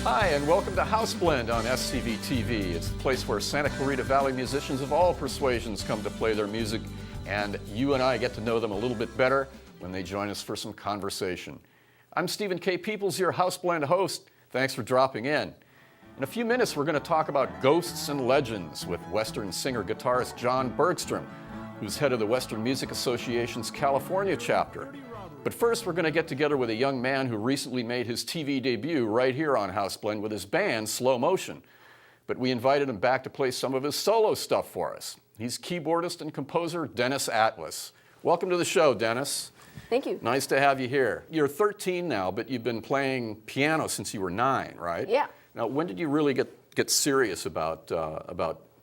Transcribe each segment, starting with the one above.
Hi, and welcome to House Blend on SCV TV. It's the place where Santa Clarita Valley musicians of all persuasions come to play their music, and you and I get to know them a little bit better when they join us for some conversation. I'm Stephen K. Peoples, your House Blend host. Thanks for dropping in. In a few minutes, we're going to talk about ghosts and legends with Western singer-guitarist John Bergstrom, who's head of the Western Music Association's California chapter. But first, we're going to get together with a young man who recently made his TV debut right here on House Blend with his band, Slow Motion. But we invited him back to play some of his solo stuff for us. He's keyboardist and composer Dennis Atlas. Welcome to the show, Dennis. Thank you. Nice to have you here. You're 13 now, but you've been playing piano since you were 9, right? Yeah. Now, when did you really get serious about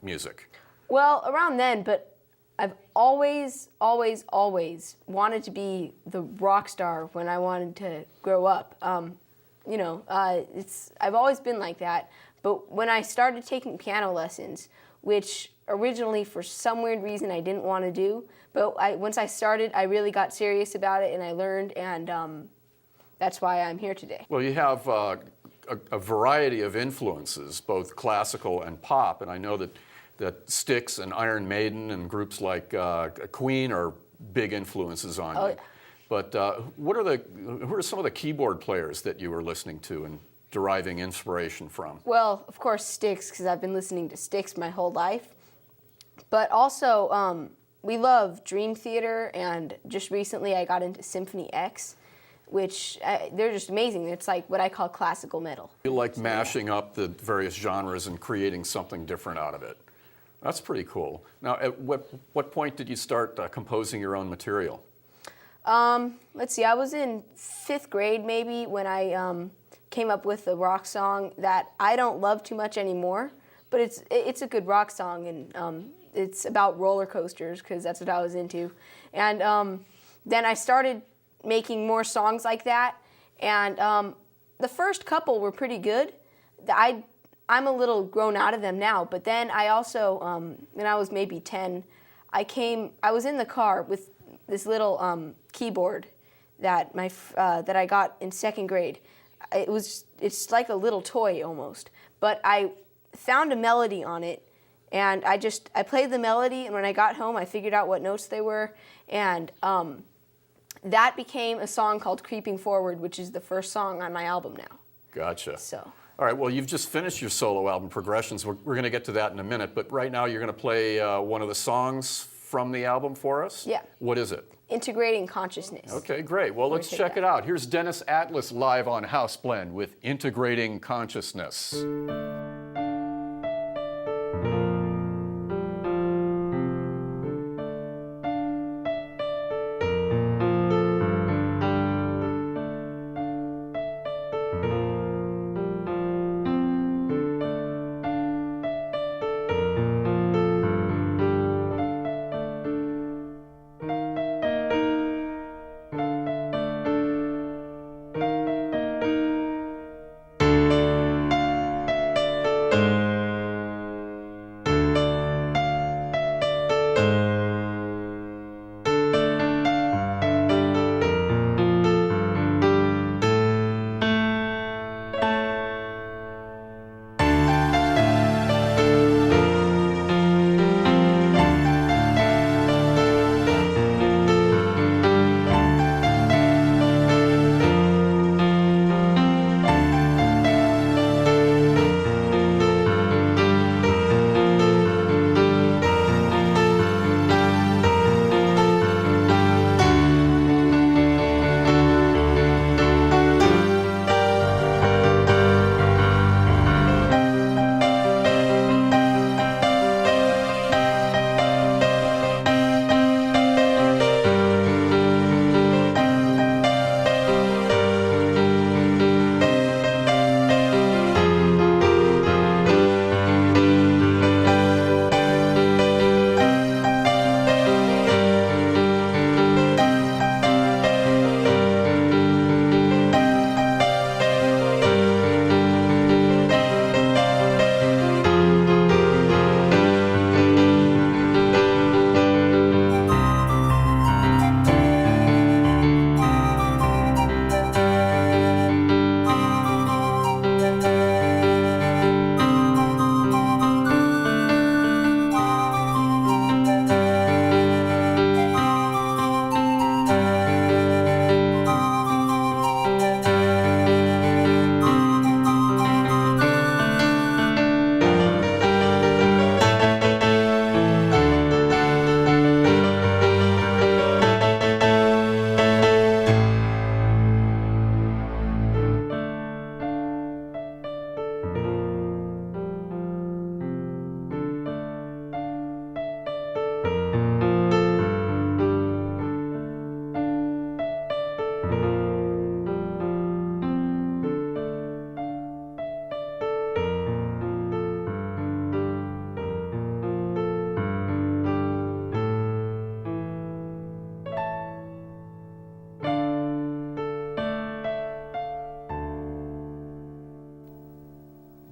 music? Well, around then, but I've always wanted to be the rock star when I wanted to grow up. I've always been like that. But when I started taking piano lessons, which originally for some weird reason I didn't want to do, but once I started, I really got serious about it and I learned, and that's why I'm here today. Well, you have a variety of influences, both classical and pop, and I know that Styx and Iron Maiden and groups like Queen are big influences on you. Yeah. But who are some of the keyboard players that you were listening to and deriving inspiration from? Well, of course, Styx, because I've been listening to Styx my whole life. But also, we love Dream Theater, and just recently I got into Symphony X, which they're just amazing. It's like what I call classical metal. You like mashing up the various genres and creating something different out of it. That's pretty cool. Now, at what point did you start composing your own material? Let's see, I was in 5th grade maybe when I came up with a rock song that I don't love too much anymore, but it's a good rock song, and it's about roller coasters because that's what I was into. And then I started making more songs like that, and the first couple were pretty good. I'm a little grown out of them now, but then I also, when I was maybe 10, I was in the car with this little keyboard that I got in 2nd grade. It's like a little toy almost, but I found a melody on it, and I played the melody, and when I got home, I figured out what notes they were, and that became a song called Creeping Forward, which is the first song on my album now. Gotcha. So. All right, well, you've just finished your solo album, Progressions. We're going to get to that in a minute, but right now you're going to play one of the songs from the album for us? Yeah. What is it? Integrating Consciousness. Okay, great. Well, let's check it out. Here's Dennis Atlas live on House Blend with Integrating Consciousness.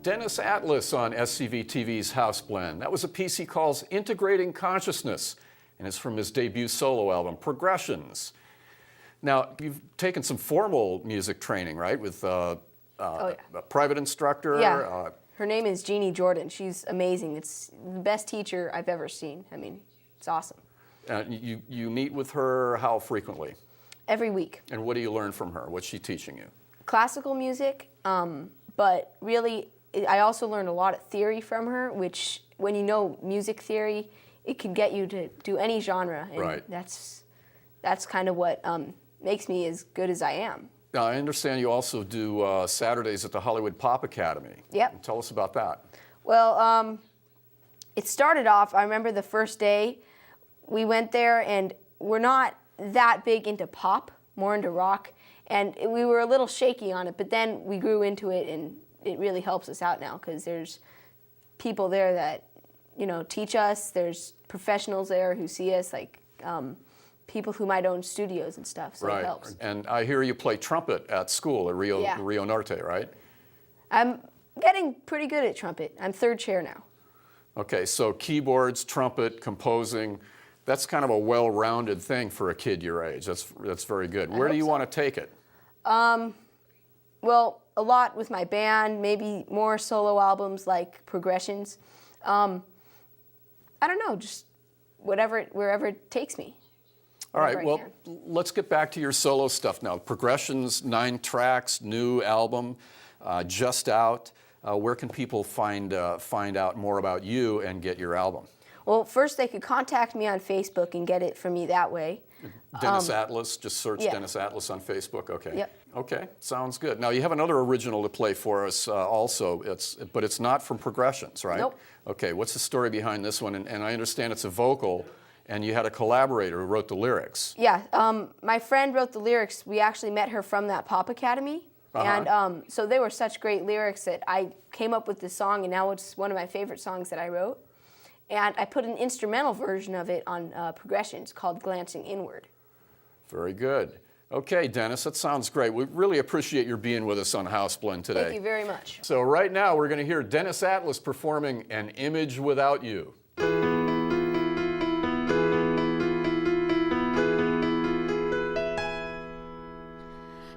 Dennis Atlas on SCV TV's House Blend. That was a piece he calls Integrating Consciousness, and it's from his debut solo album, Progressions. Now, you've taken some formal music training, right, with a private instructor? Yeah. Her name is Jeannie Jordan. She's amazing. It's the best teacher I've ever seen. I mean, it's awesome. You meet with her how frequently? Every week. And what do you learn from her? What's she teaching you? Classical music, but really, I also learned a lot of theory from her, which, when you know music theory, it can get you to do any genre. And right. That's kind of what makes me as good as I am. Now, I understand you also do Saturdays at the Hollywood Pop Academy. Yep. Tell us about that. Well, it started off, I remember the first day, we went there, and we're not that big into pop, more into rock, and we were a little shaky on it, but then we grew into it, and it really helps us out now, because there's people there that, teach us. There's professionals there who see us, like people who might own studios and stuff, so right. It helps. And I hear you play trumpet at school at Rio Norte, right? I'm getting pretty good at trumpet. I'm third chair now. Okay, so keyboards, trumpet, composing, that's kind of a well-rounded thing for a kid your age. That's very good. Where do you want to take it? Well, a lot with my band, maybe more solo albums like Progressions. I don't know, just wherever it takes me. All right, well, let's get back to your solo stuff now. Progressions, 9 tracks, new album, just out. Where can people find out more about you and get your album? Well, first they could contact me on Facebook and get it from me that way. Dennis Atlas, just search Dennis Atlas on Facebook, okay. Yep. Okay, sounds good. Now you have another original to play for us also, but it's not from Progressions, right? Nope. Okay, what's the story behind this one? And I understand it's a vocal, and you had a collaborator who wrote the lyrics. Yeah, my friend wrote the lyrics. We actually met her from that Pop Academy. And so they were such great lyrics that I came up with this song, and now it's one of my favorite songs that I wrote. And I put an instrumental version of it on Progressions called Glancing Inward. Very good. Okay, Dennis, that sounds great. We really appreciate your being with us on House Blend today. Thank you very much. So right now we're going to hear Dennis Atlas performing An Image Without You.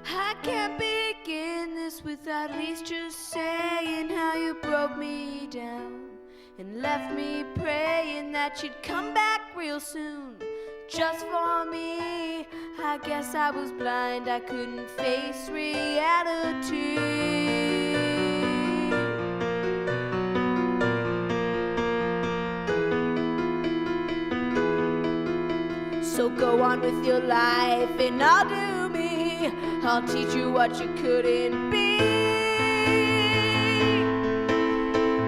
I can't begin this without at least just saying how you broke me down and left me praying that you'd come back real soon just for me. I guess I was blind, I couldn't face reality. So go on with your life and I'll do me. I'll teach you what you couldn't be.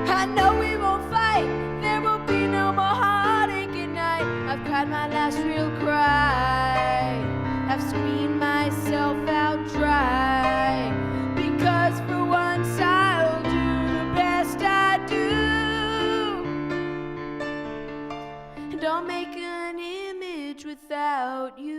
I know we won't fight, there will be no more heartache at night. I've cried my last real cry, I've screamed myself out dry, because for once I'll do the best I do, and I'll make an image without you.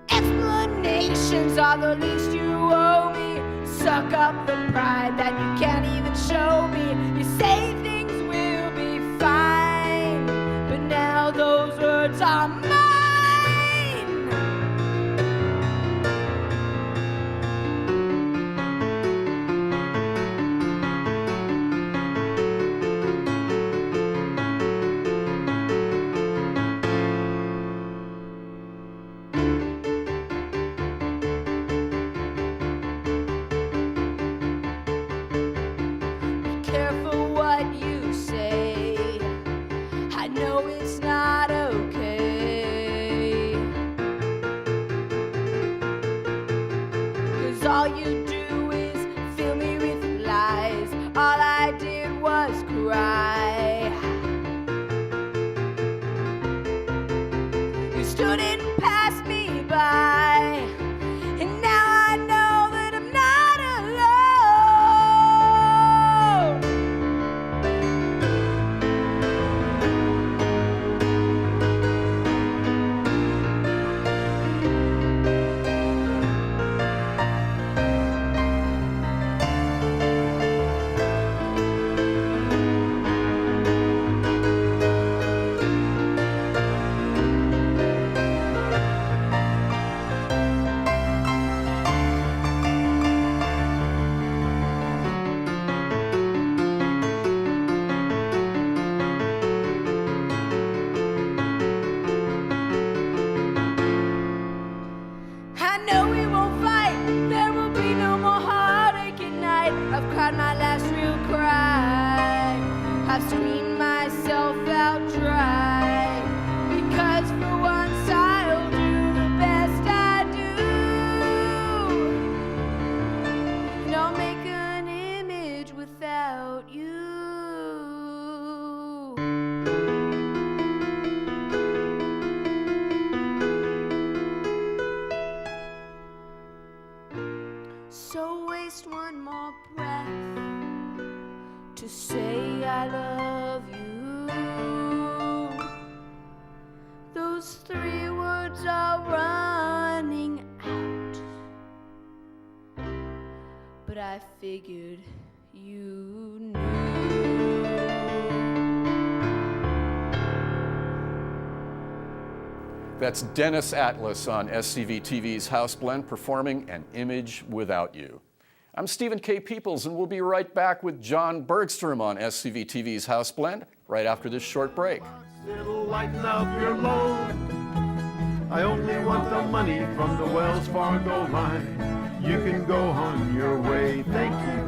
Explanations are the least you owe me. Suck up the pride that you can't even show me. You say things will be fine, but now those words are mine. Careful what you say, I know it's not okay, 'cause all you do is fill me with lies. All I did was cry. You stood and passed me by, and now I know that I'm not alone. I figured you knew. That's Dennis Atlas on SCV TV's House Blend performing An Image Without You. I'm Stephen K. Peoples, and we'll be right back with John Bergstrom on SCV TV's House Blend right after this short break. It'll lighten up your load. I only want the money from the Wells Fargo line. You can go on your way. Thank you.